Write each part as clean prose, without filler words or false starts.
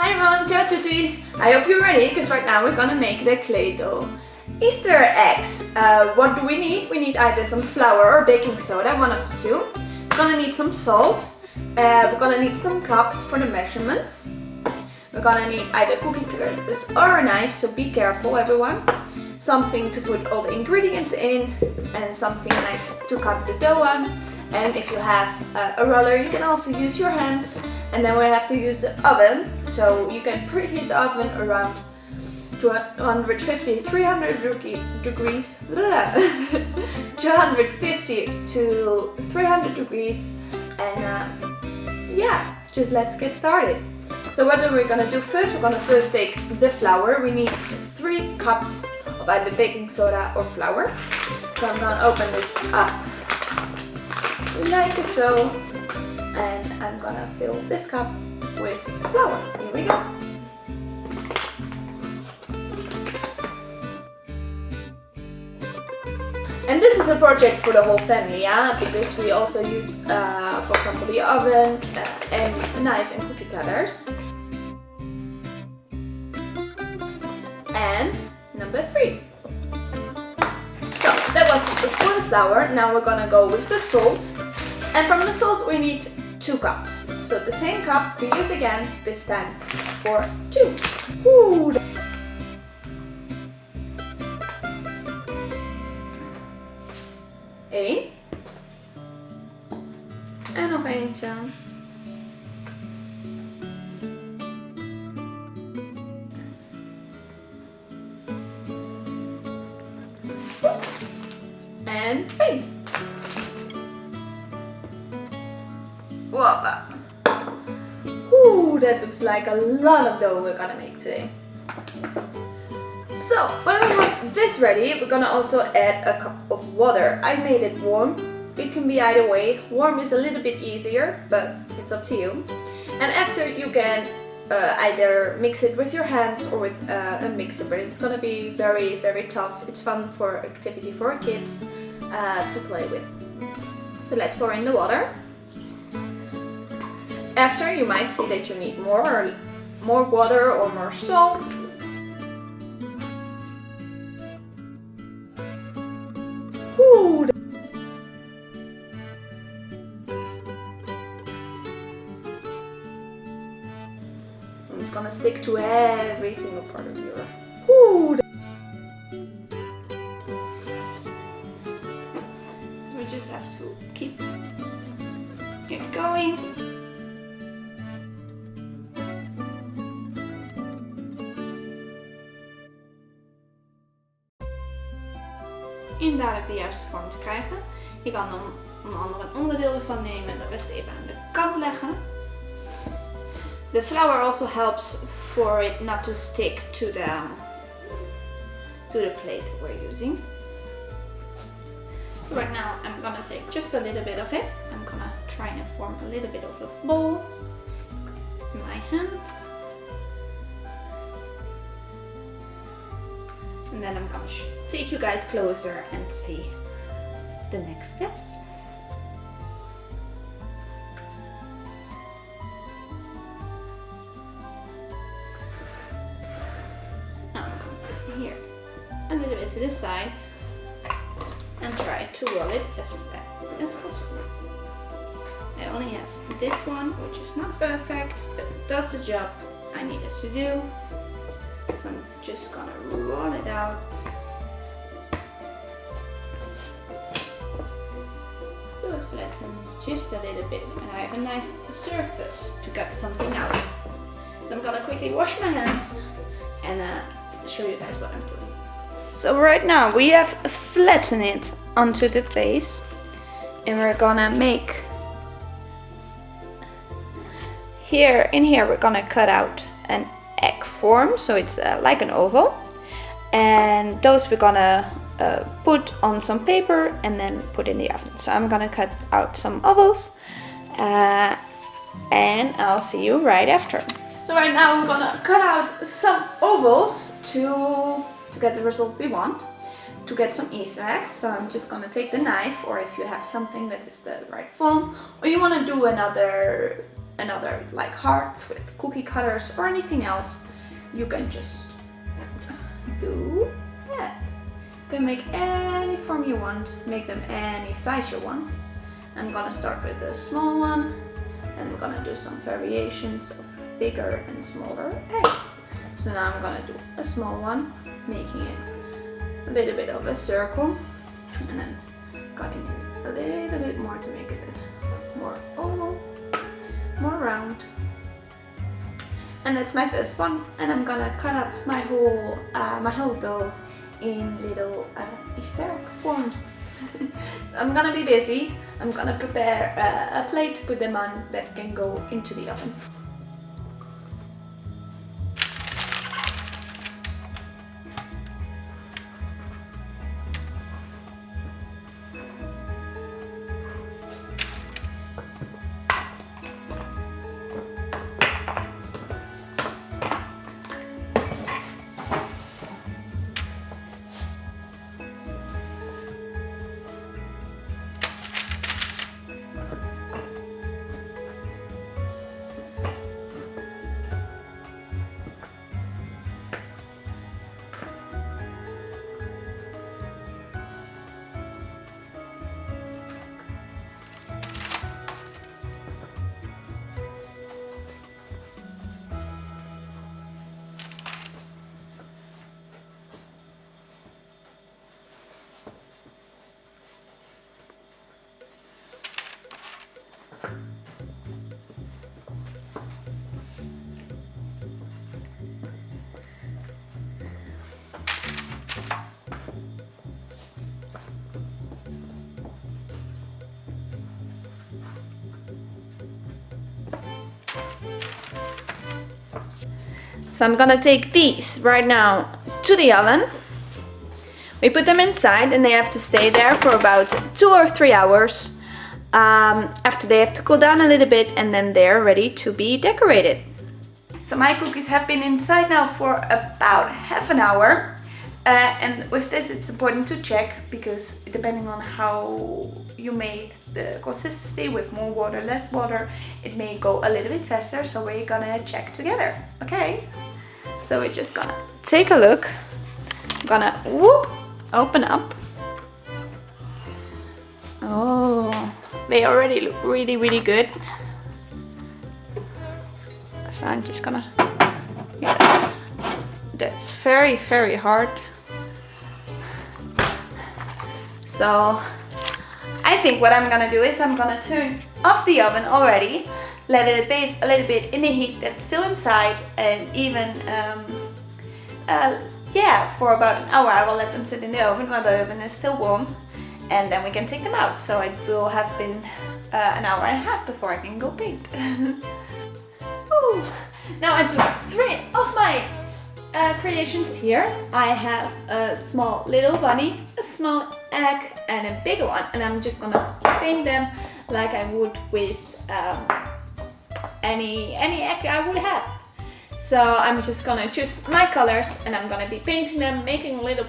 Hi everyone, ciao a tutti! I hope you're ready because right now we're gonna make the clay dough Easter eggs. What do we need? We need either some flour or baking soda, one of the two. We're gonna need some salt. We're gonna need some cups for the measurements. We're gonna need either cookie cutters or a knife, so be careful everyone. Something to put all the ingredients in and something nice to cut the dough on. And if you have a roller, you can also use your hands. And then we have to use the oven, so you can preheat the oven around 250, 300 degrees, 250 to 300 degrees, and yeah, just let's get started. So what are we gonna do first? We're gonna first take the flour. We need 3 cups of either baking soda or flour. So I'm gonna open this up like so. And I'm gonna fill this cup with flour. Here we go. And this is a project for the whole family, yeah? Because we also use, for example, the oven and a knife and cookie cutters. And number 3. So that was for the flour. Now we're gonna go with the salt. And from the salt we need 2 cups. So the same cup we use again, this time for 2. Woo. Eén. En nog eentje. En 2. Whoa. Ooh, that looks like a lot of dough we're gonna make today. So when we have this ready, we're gonna also add a cup of water. I made it warm. It can be either way. Warm is a little bit easier, but it's up to you. And after you can either mix it with your hands or with a mixer, but it's gonna be very, very tough. It's fun for activity for kids to play with. So let's pour in the water. After, you might see that you need more water or more salt. Ooh. And it's gonna stick to every single part of your. Ooh. We just have to keep it going. Inderdaad de juiste vorm te krijgen. Je kan dan onder andere een onderdeel ervan nemen en de rest even aan de kant leggen. The flour also helps for it not to stick to the plate we're using. So right now I'm gonna take just a little bit of it. I'm gonna try and form a little bit of a ball in my hands. And then I'm gonna take you guys closer and see the next steps. Now I'm gonna put it here a little bit to the side and try to roll it as fast as possible. I only have this one, which is not perfect, but it does the job I need it to do. So I'm just gonna roll it out. So it flattens just a little bit and I have a nice surface to cut something out of. So I'm gonna quickly wash my hands and show you guys what I'm doing. So right now we have flattened it onto the base and we're gonna make here we're gonna cut out an egg form, so it's like an oval, and those we're gonna put on some paper and then put in the oven. So I'm gonna cut out some ovals and I'll see you right after. So right now we're gonna cut out some ovals to get the result we want, to get some Easter eggs. So I'm just gonna take the knife, or if you have something that is the right form, or you want to do another another like hearts with cookie cutters or anything else, you can just do that. You can make any form you want, make them any size you want. I'm gonna start with a small one, and I'm gonna do some variations of bigger and smaller eggs. So now I'm gonna do a small one, making it a little bit of a circle, and then cutting it a little bit more to make it a bit more oval, more round. And that's my first one, and I'm gonna cut up my whole dough in little Easter eggs forms. So I'm gonna be busy. I'm gonna prepare a plate to put them on that can go into the oven. So I'm gonna take these right now to the oven. We put them inside and they have to stay there for about 2 or 3 hours. After they have to cool down a little bit, and then they're ready to be decorated. So my cookies have been inside now for about half an hour. And with this it's important to check, because depending on how you made the consistency, with more water, less water, it may go a little bit faster. So we're gonna check together, okay? So we're just gonna take a look. I'm gonna open up. Oh, they already look really, really good. So I'm just gonna, yes, that's very, very hard. So I think what I'm gonna do is I'm gonna turn off the oven already, let it bake a little bit in the heat that's still inside, and even yeah, for about an hour I will let them sit in the oven while the oven is still warm, and then we can take them out. So it will have been an hour and a half before I can go paint. Ooh. Now I took 3 of my creations here. I have a small little bunny, a small egg, and a bigger one, and I'm just gonna paint them like I would with any egg I would have. So I'm just gonna choose my colors and I'm gonna be painting them, making little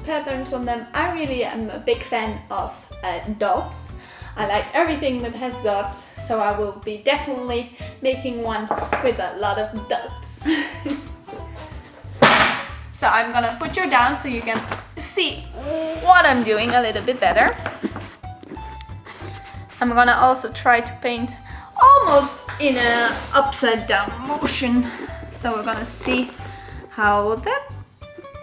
patterns on them. I really am a big fan of dots. I like everything that has dots, so I will be definitely making one with a lot of dots. So I'm gonna put you down so you can see what I'm doing a little bit better. I'm gonna also try to paint almost in an upside down motion. So we're gonna see how that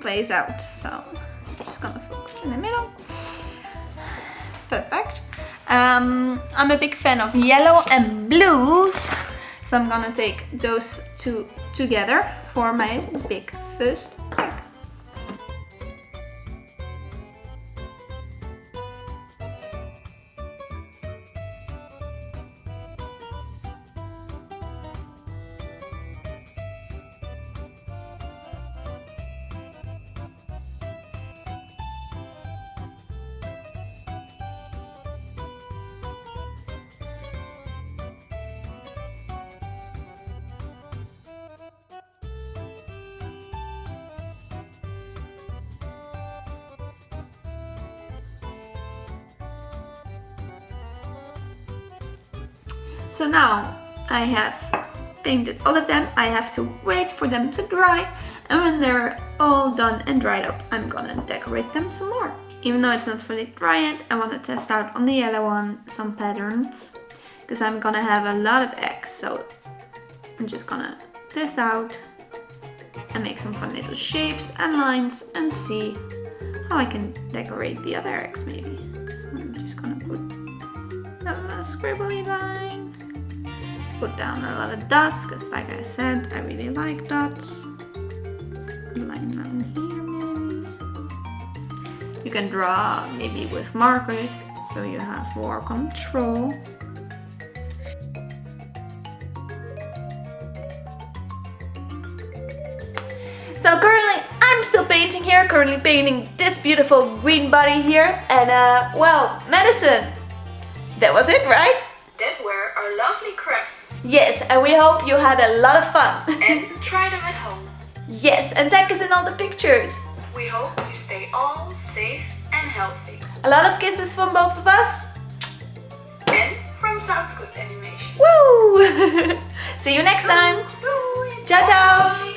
plays out. So I'm just gonna focus in the middle. Perfect. I'm a big fan of yellow and blues, so I'm gonna take those two together for my big first egg. So now I have painted all of them. I have to wait for them to dry, and when they're all done and dried up, I'm gonna decorate them some more. Even though it's not fully dry yet, I want to test out on the yellow one some patterns, because I'm gonna have a lot of eggs, so I'm just gonna test out and make some fun little shapes and lines and see how I can decorate the other eggs maybe. So I'm just gonna put a scribbly line, put down a lot of dots, because like I said, I really like dots. Line down here maybe. You can draw maybe with markers, so you have more control. So currently I'm still painting here, currently painting this beautiful green body here, and well, Madison, that was it, right? That were our lovely crafts. Yes, and we hope you had a lot of fun. And try them at home. Yes, and tag us in all the pictures. We hope you stay all safe and healthy. A lot of kisses from both of us. And from Sounds Good Animation. Woo! See you next time. Ciao, ciao.